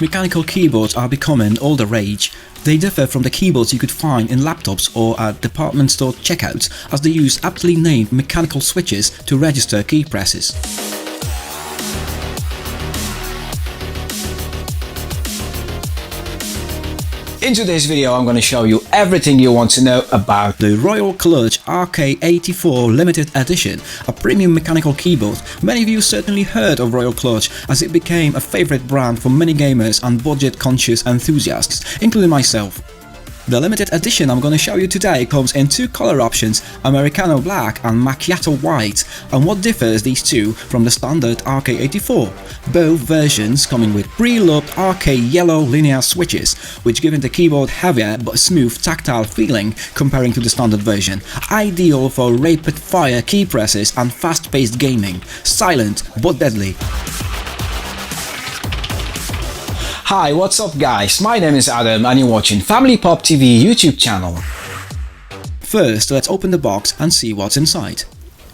mechanical keyboards are becoming all the rage. They differ from the keyboards you could find in laptops or at department store checkouts, as they use aptly named mechanical switches to register key presses. In today's video I'm going to show you everything you want to know about the Royal Clutch RK84 Limited Edition, a premium mechanical keyboard. Many of you certainly heard of Royal Clutch, as it became a favorite brand for many gamers and budget-conscious enthusiasts, including myself. The limited edition I'm going to show you today comes in two color options, Americano Black and Macchiato White, and what differs these two from the standard RK84. Both versions coming with pre-looped RK yellow linear switches, which give the keyboard heavier but smooth tactile feeling comparing to the standard version, ideal for rapid-fire key presses and fast-paced gaming, silent but deadly. Hi, what's up guys? My name is Adam and you're watching Family Pop TV YouTube channel. First, let's open the box and see what's inside.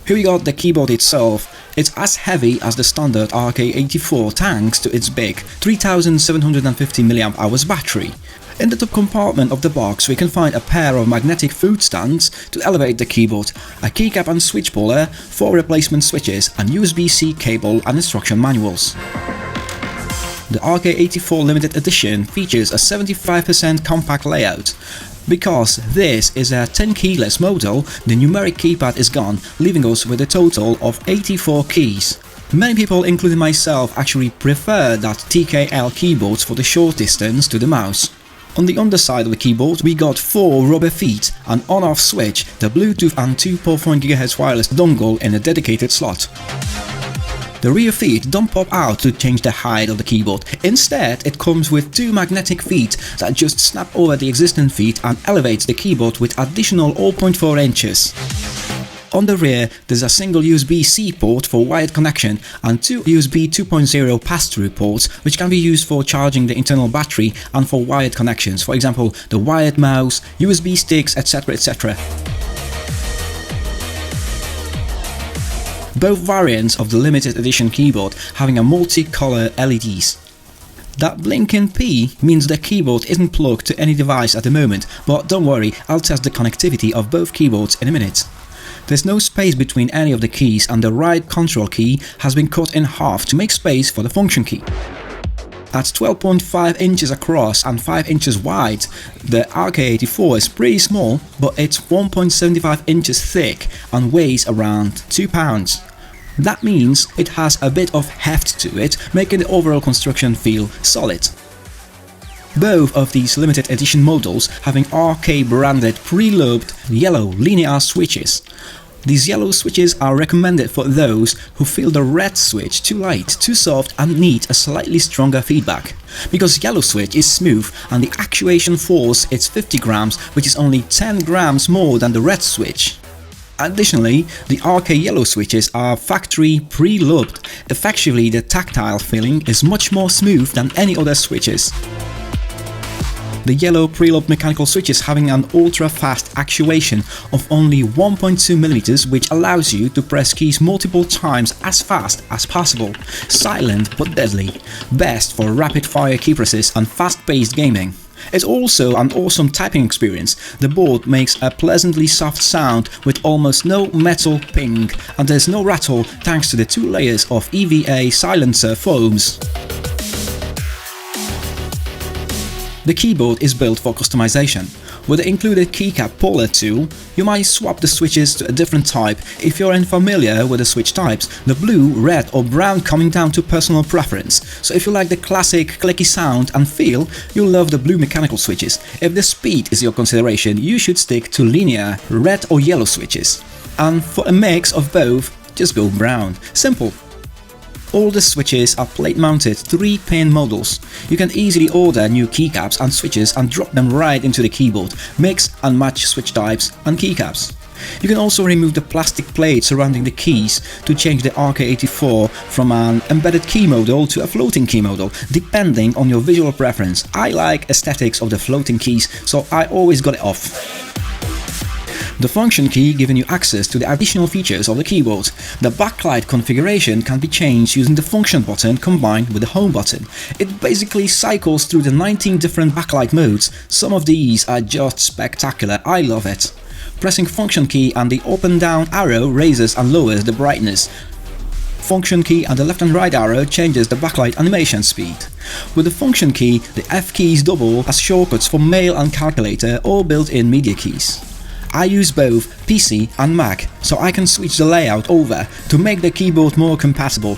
Here we got the keyboard itself. It's as heavy as the standard RK84 thanks to its big 3750 mAh battery. In the top compartment of the box we can find a pair of magnetic foot stands to elevate the keyboard, a keycap and switch puller, 4 replacement switches and USB-C cable and instruction manuals. The RK84 Limited Edition features a 75% compact layout. Because this is a 10-keyless model, the numeric keypad is gone, leaving us with a total of 84 keys. Many people, including myself, actually prefer that TKL keyboards for the short distance to the mouse. On the underside of the keyboard we got 4 rubber feet, an on-off switch, the Bluetooth and 2.4 GHz wireless dongle in a dedicated slot. The rear feet don't pop out to change the height of the keyboard. Instead, it comes with 2 magnetic feet that just snap over the existing feet and elevates the keyboard with additional 0.4 inches. On the rear, there's a single USB-C port for wired connection and 2 USB 2.0 pass-through ports, which can be used for charging the internal battery and for wired connections, for example, the wired mouse, USB sticks, etc. etc. Both variants of the limited edition keyboard having a multi-color LEDs. That blinking P means the keyboard isn't plugged to any device at the moment, but don't worry, I'll test the connectivity of both keyboards in a minute. There's no space between any of the keys and the right control key has been cut in half to make space for the function key. At 12.5 inches across and 5 inches wide, the RK84 is pretty small, but it's 1.75 inches thick and weighs around 2 pounds. That means it has a bit of heft to it, making the overall construction feel solid. Both of these limited edition models having RK branded pre-looped yellow linear switches. These yellow switches are recommended for those who feel the red switch too light, too soft and need a slightly stronger feedback. Because yellow switch is smooth and the actuation force is 50 grams, which is only 10 grams more than the red switch. Additionally, the RK yellow switches are factory pre-looped. Effectively, the tactile feeling is much more smooth than any other switches. The yellow pre-looped mechanical switches having an ultra-fast actuation of only 1.2 mm, which allows you to press keys multiple times as fast as possible. Silent but deadly. Best for rapid-fire key presses and fast-paced gaming. It's also an awesome typing experience. The board makes a pleasantly soft sound with almost no metal ping, and there's no rattle thanks to the 2 layers of EVA silencer foams. The keyboard is built for customization. With the included keycap puller tool, you might swap the switches to a different type if you're unfamiliar with the switch types, the blue, red or brown coming down to personal preference. So if you like the classic clicky sound and feel, you'll love the blue mechanical switches. If the speed is your consideration, you should stick to linear, red or yellow switches. And for a mix of both, just go brown. Simple. All the switches are plate-mounted 3-pin models. You can easily order new keycaps and switches and drop them right into the keyboard, mix and match switch types and keycaps. You can also remove the plastic plate surrounding the keys to change the RK84 from an embedded key model to a floating key model, depending on your visual preference. I like aesthetics of the floating keys, so I always got it off. The function key giving you access to the additional features of the keyboard. The backlight configuration can be changed using the function button combined with the home button. It basically cycles through the 19 different backlight modes. Some of these are just spectacular, I love it. Pressing function key and the up and down arrow raises and lowers the brightness. Function key and the left and right arrow changes the backlight animation speed. With the function key, the F keys double as shortcuts for mail and calculator or built-in media keys. I use both PC and Mac, so I can switch the layout over to make the keyboard more compatible.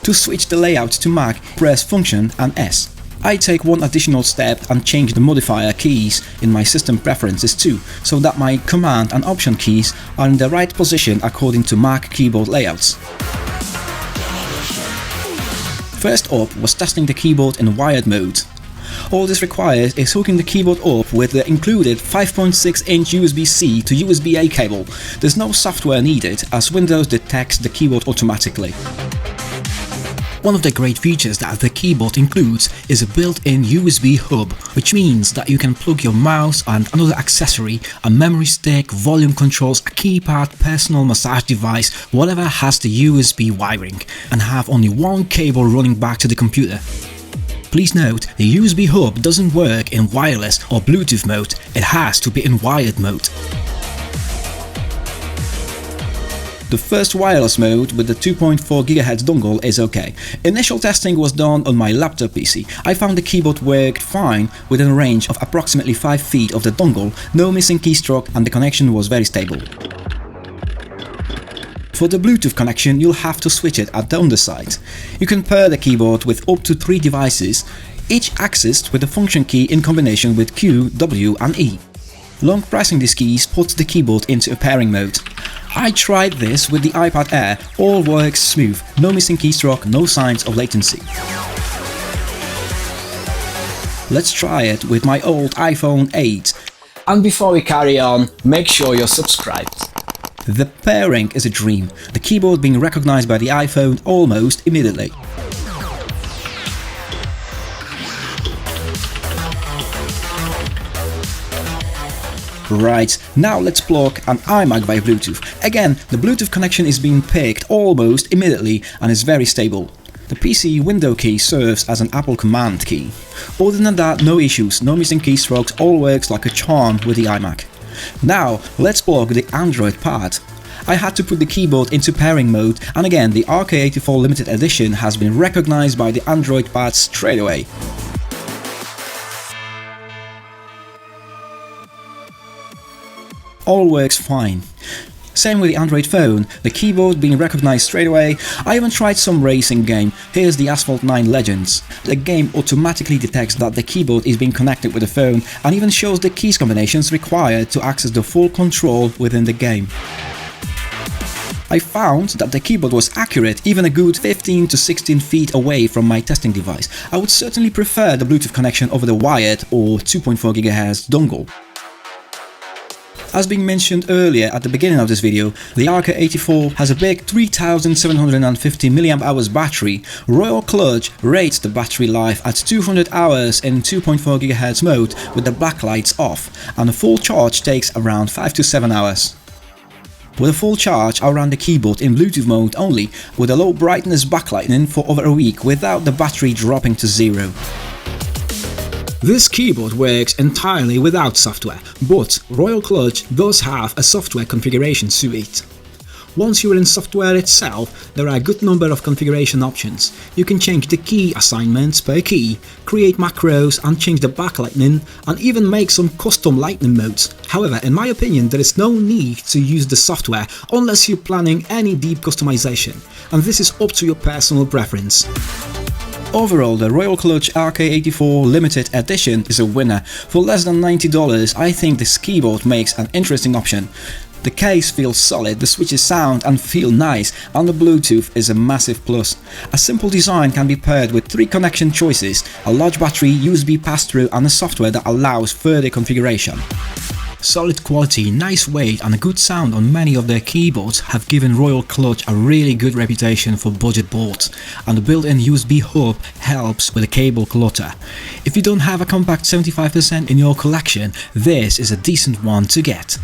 To switch the layout to Mac, press Function and S. I take one additional step and change the modifier keys in my system preferences too, so that my Command and Option keys are in the right position according to Mac keyboard layouts. First up was testing the keyboard in wired mode. All this requires is hooking the keyboard up with the included 5.6-inch USB-C to USB-A cable. There's no software needed as Windows detects the keyboard automatically. One of the great features that the keyboard includes is a built-in USB hub, which means that you can plug your mouse and another accessory, a memory stick, volume controls, a keypad, personal massage device, whatever has the USB wiring, and have only one cable running back to the computer. Please note, the USB hub doesn't work in wireless or Bluetooth mode, it has to be in wired mode. The first wireless mode with the 2.4 GHz dongle is okay. Initial testing was done on my laptop PC. I found the keyboard worked fine within a range of approximately 5 feet of the dongle, no missing keystroke, and the connection was very stable. For the Bluetooth connection, you'll have to switch it at the underside. You can pair the keyboard with up to 3 devices, each accessed with the function key in combination with Q, W and E. Long pressing these keys puts the keyboard into a pairing mode. I tried this with the iPad Air, all works smooth, no missing keystroke, no signs of latency. Let's try it with my old iPhone 8. And before we carry on, make sure you're subscribed. The pairing is a dream, the keyboard being recognized by the iPhone almost immediately. Right, now let's plug an iMac via Bluetooth. Again, the Bluetooth connection is being picked almost immediately and is very stable. The PC window key serves as an Apple command key. Other than that, no issues, no missing keystrokes, all works like a charm with the iMac. Now, let's plug the Android pad. I had to put the keyboard into pairing mode, and again, the RK84 limited edition has been recognized by the Android pad straight away. All works fine. Same with the Android phone, the keyboard being recognized straight away. I even tried some racing game. Here's the Asphalt 9 Legends. The game automatically detects that the keyboard is being connected with the phone and even shows the keys combinations required to access the full control within the game. I found that the keyboard was accurate even a good 15 to 16 feet away from my testing device. I would certainly prefer the Bluetooth connection over the wired or 2.4 GHz dongle. As being mentioned earlier at the beginning of this video, the RK84 has a big 3750 mAh battery. Royal Clutch rates the battery life at 200 hours in 2.4 GHz mode with the backlights off, and a full charge takes around 5 to 7 hours. With a full charge, I'll run the keyboard in Bluetooth mode only, with a low brightness backlighting for over a week without the battery dropping to zero. This keyboard works entirely without software, but Royal Clutch does have a software configuration suite. Once you're in software itself, there are a good number of configuration options. You can change the key assignments per key, create macros and change the backlighting, and even make some custom lighting modes. However, in my opinion, there is no need to use the software unless you're planning any deep customization, and this is up to your personal preference. Overall, the Royal Clutch RK84 Limited Edition is a winner. For less than $90, I think this keyboard makes an interesting option. The case feels solid, the switches sound and feel nice, and the Bluetooth is a massive plus. A simple design can be paired with 3 connection choices, a large battery, USB pass-through and a software that allows further configuration. Solid quality, nice weight and a good sound on many of their keyboards have given Royal Clutch a really good reputation for budget boards, and the built-in USB hub helps with the cable clutter. If you don't have a compact 75% in your collection, this is a decent one to get.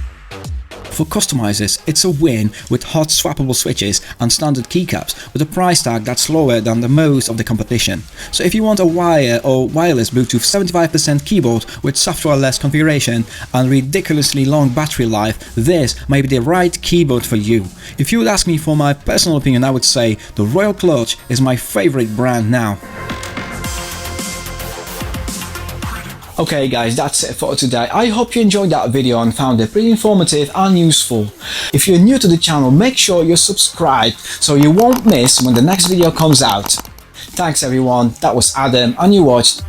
For customizers, it's a win with hot swappable switches and standard keycaps with a price tag that's lower than the most of the competition. So if you want a wire or wireless Bluetooth 75% keyboard with software-less configuration and ridiculously long battery life, this may be the right keyboard for you. If you would ask me for my personal opinion, I would say the Royal Clutch is my favorite brand now. Okay guys, that's it for today. I hope you enjoyed that video and found it pretty informative and useful. If you're new to the channel, make sure you're subscribed so you won't miss when the next video comes out. Thanks everyone, that was Adam and you watched